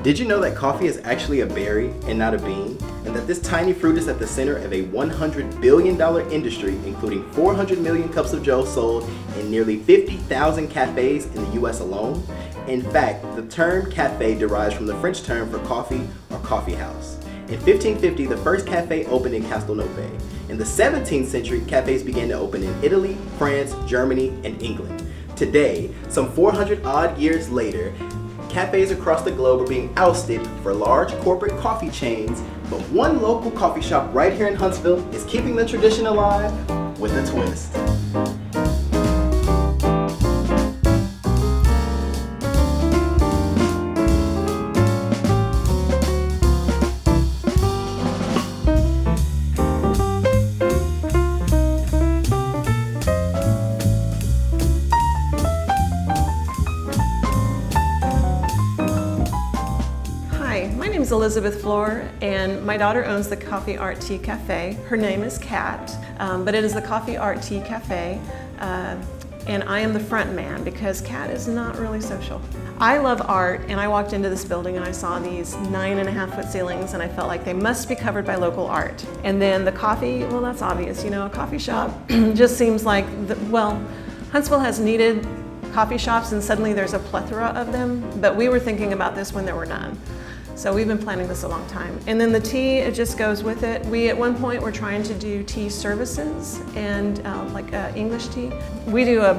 Did you know that coffee is actually a berry and not a bean? And that this tiny fruit is at the center of a $100 billion industry, including 400 million cups of joe sold in nearly 50,000 cafes in the US alone? In fact, the term cafe derives from the French term for coffee or coffee house. In 1550, the first cafe opened in Castelnuovo. In the 17th century, cafes began to open in Italy, France, Germany, and England. Today, some 400 odd years later, cafes across the globe are being ousted for large corporate coffee chains, but one local coffee shop right here in Huntsville is keeping the tradition alive with a twist. My name is Elizabeth Floor, and my daughter owns the Coffee Art Tea Cafe. Her name is C.A.T, but it is the Coffee Art Tea Cafe, and I am the front man because C.A.T is not really social. I love art, and I walked into this building and I saw these 9.5-foot ceilings, and I felt like they must be covered by local art. And then the coffee, well, that's obvious, you know, a coffee shop just seems like, Huntsville has needed coffee shops, and suddenly there's a plethora of them, but we were thinking about this when there were none. So we've been planning this a long time. And then the tea, it just goes with it. We at one point were trying to do tea services and English tea. We do a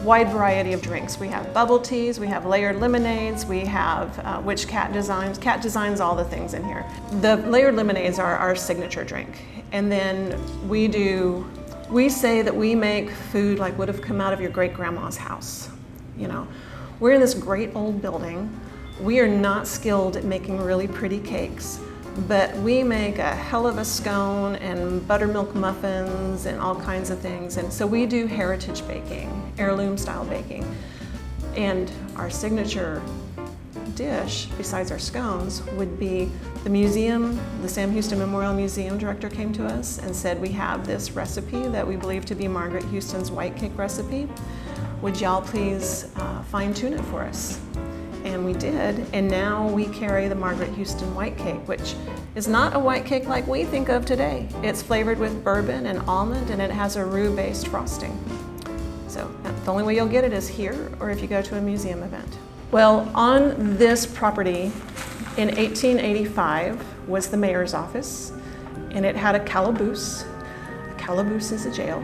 wide variety of drinks. We have bubble teas, we have layered lemonades, we have, which C.A.T designs. C.A.T designs all the things in here. The layered lemonades are our signature drink. And then we say that we make food like would have come out of your great grandma's house. You know, we're in this great old building. We are not skilled at making really pretty cakes, but we make a hell of a scone and buttermilk muffins and all kinds of things. And so we do heritage baking, heirloom style baking. And our signature dish, besides our scones, would be the museum. The Sam Houston Memorial Museum director came to us and said, we have this recipe that we believe to be Margaret Houston's white cake recipe. Would y'all please fine tune it for us? And we did, and now we carry the Margaret Houston white cake, which is not a white cake like we think of today. It's flavored with bourbon and almond, and it has a roux-based frosting. So the only way you'll get it is here, or if you go to a museum event. Well, on this property in 1885 was the mayor's office, and it had a calaboose. A calaboose is a jail.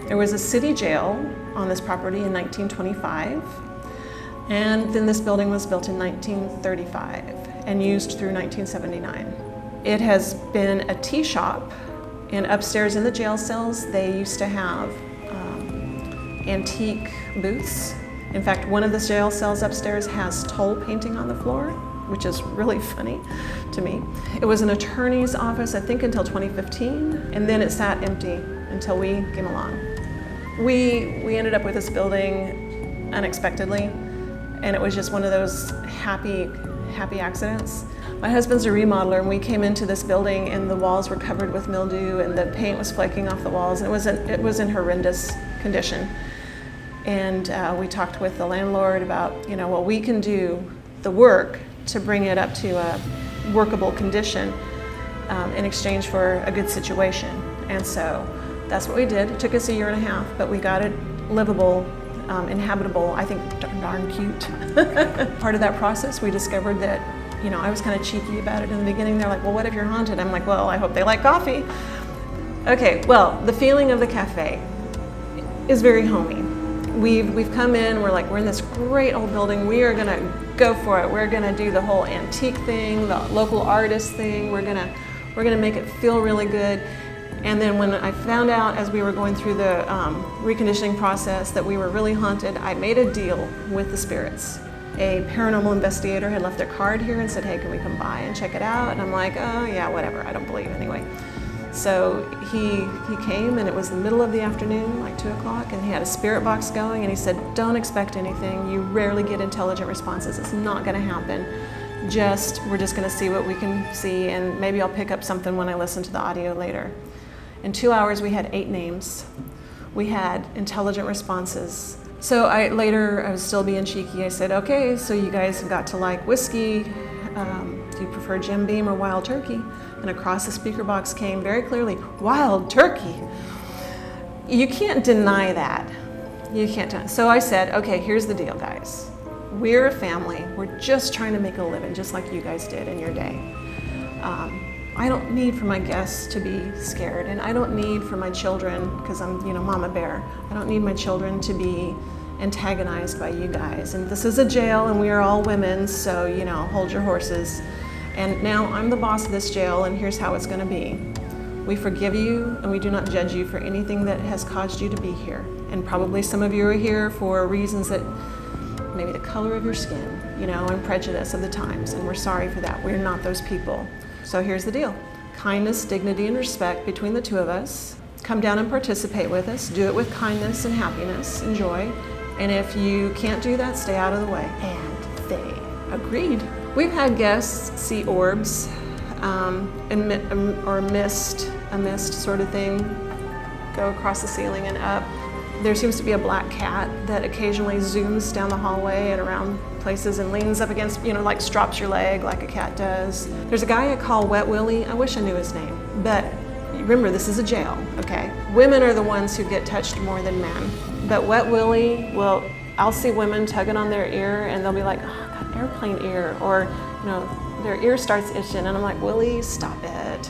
There was a city jail on this property in 1925. And then this building was built in 1935 and used through 1979. It has been a tea shop, and upstairs in the jail cells, they used to have antique booths. In fact, one of the jail cells upstairs has toll painting on the floor, which is really funny to me. It was an attorney's office, I think, until 2015, and then it sat empty until we came along. We ended up with this building unexpectedly. And it was just one of those happy accidents. My husband's a remodeler, and we came into this building and the walls were covered with mildew and the paint was flaking off the walls, and it was in horrendous condition. And we talked with the landlord about, you know, well, we can do the work to bring it up to a workable condition in exchange for a good situation. And so that's what we did. It took us 1.5 years, but we got it livable, inhabitable, I think darn cute. Part of that process, we discovered that, you know, I was kind of cheeky about it in the beginning. They're like, well, what if you're haunted? I'm like, well, I hope they like coffee. Okay, well, the feeling of the cafe is very homey. We've come in, we're in this great old building. We are gonna go for it. We're gonna do the whole antique thing, the local artist thing. We're gonna make it feel really good. And then when I found out as we were going through the reconditioning process that we were really haunted, I made a deal with the spirits. A paranormal investigator had left a card here and said, hey, can we come by and check it out? And I'm like, oh yeah, whatever, I don't believe anyway. So he came, and it was the middle of the afternoon, like 2 o'clock, and he had a spirit box going, and he said, don't expect anything. You rarely get intelligent responses. It's not gonna happen. We're just gonna see what we can see, and maybe I'll pick up something when I listen to the audio later. In 2 hours, we had 8 names. We had intelligent responses. So I was still being cheeky. I said, okay, so you guys got to like whiskey. Do you prefer Jim Beam or Wild Turkey? And across the speaker box came very clearly, Wild Turkey. You can't deny that. You can't deny. So I said, okay, here's the deal, guys. We're a family. We're just trying to make a living, just like you guys did in your day. I don't need for my guests to be scared, and I don't need for my children, because I'm, Mama Bear, I don't need my children to be antagonized by you guys. And this is a jail, and we are all women, so, hold your horses. And now I'm the boss of this jail, and here's how it's going to be. We forgive you, and we do not judge you for anything that has caused you to be here. And probably some of you are here for reasons that maybe the color of your skin, and prejudice of the times, and we're sorry for that. We're not those people. So here's the deal. Kindness, dignity, and respect between the two of us. Come down and participate with us. Do it with kindness and happiness and joy. And if you can't do that, stay out of the way. And they agreed. We've had guests see orbs or a mist sort of thing go across the ceiling and up. There seems to be a black cat that occasionally zooms down the hallway and around places and leans up against, like strops your leg like a cat does. There's a guy I call Wet Willie. I wish I knew his name, but remember, this is a jail, okay? Women are the ones who get touched more than men. But Wet Willie, I'll see women tugging on their ear and they'll be like, oh, I got airplane ear, or, their ear starts itching, and I'm like, Willie, stop it.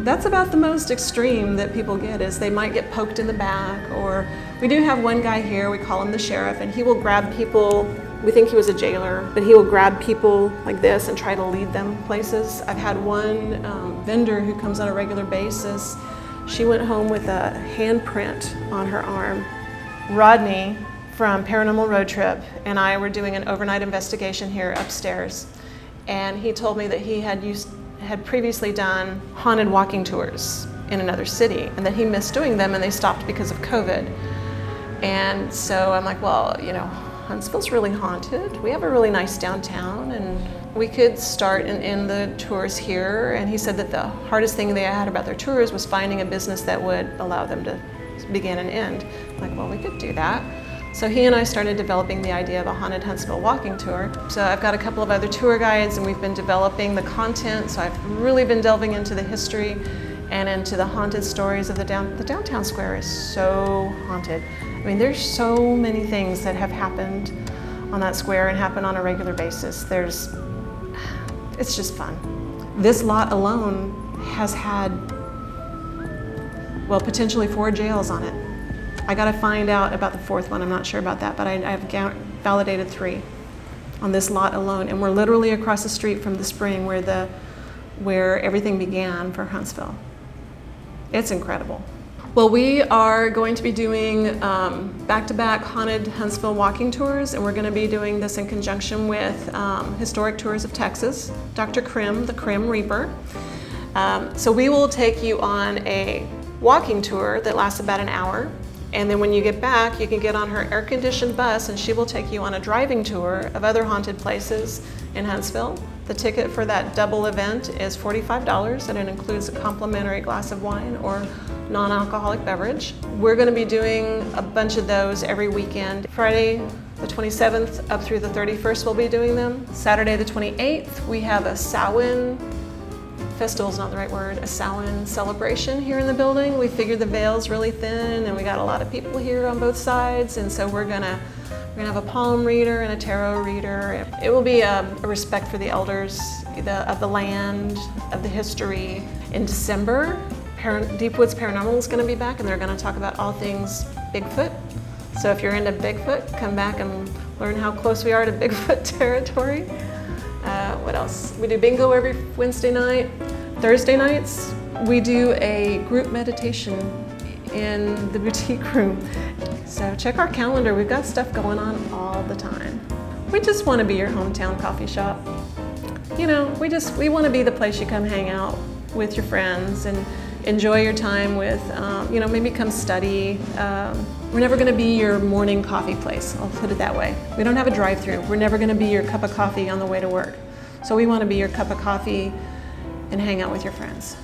That's about the most extreme that people get, is they might get poked in the back, or we do have one guy here, we call him the sheriff, and he will grab people. We think he was a jailer, but he will grab people like this and try to lead them places. I've had one vendor who comes on a regular basis. She went home with a handprint on her arm. Rodney from Paranormal Road Trip and I were doing an overnight investigation here upstairs. And he told me that he had previously done haunted walking tours in another city, and that he missed doing them, and they stopped because of COVID. And so I'm like, well, Huntsville's really haunted. We have a really nice downtown, and we could start and end the tours here. And he said that the hardest thing they had about their tours was finding a business that would allow them to begin and end. I'm like, well, we could do that. So he and I started developing the idea of a haunted Huntsville walking tour. So I've got a couple of other tour guides, and we've been developing the content. So I've really been delving into the history and into the haunted stories of the downtown square is so haunted. I mean, there's so many things that have happened on that square and happen on a regular basis. It's just fun. This lot alone has had, potentially 4 jails on it. I gotta find out about the 4th one, I'm not sure about that, but I've validated 3 on this lot alone. And we're literally across the street from the spring where everything began for Huntsville. It's incredible. Well, we are going to be doing back-to-back haunted Huntsville walking tours, and we're going to be doing this in conjunction with Historic Tours of Texas, Dr. Krim, the Krim Reaper. So we will take you on a walking tour that lasts about an hour, and then when you get back, you can get on her air-conditioned bus, and she will take you on a driving tour of other haunted places in Huntsville. The ticket for that double event is $45, and it includes a complimentary glass of wine or non-alcoholic beverage. We're going to be doing a bunch of those every weekend. Friday the 27th up through the 31st we'll be doing them. Saturday the 28th we have a Samhain, festival's not the right word, a Samhain celebration here in the building. We figured the veil's really thin and we got a lot of people here on both sides, and so we're gonna have a palm reader and a tarot reader. It will be a respect for the elders of the land, of the history. In December, Deep Woods Paranormal is going to be back, and they're going to talk about all things Bigfoot. So if you're into Bigfoot, come back and learn how close we are to Bigfoot territory. What else? We do bingo every Wednesday night. Thursday nights, we do a group meditation in the boutique room. So check our calendar. We've got stuff going on all the time. We just want to be your hometown coffee shop. We want to be the place you come hang out with your friends and enjoy your time with, maybe come study. We're never going to be your morning coffee place, I'll put it that way. We don't have a drive-through. We're never going to be your cup of coffee on the way to work. So we want to be your cup of coffee and hang out with your friends.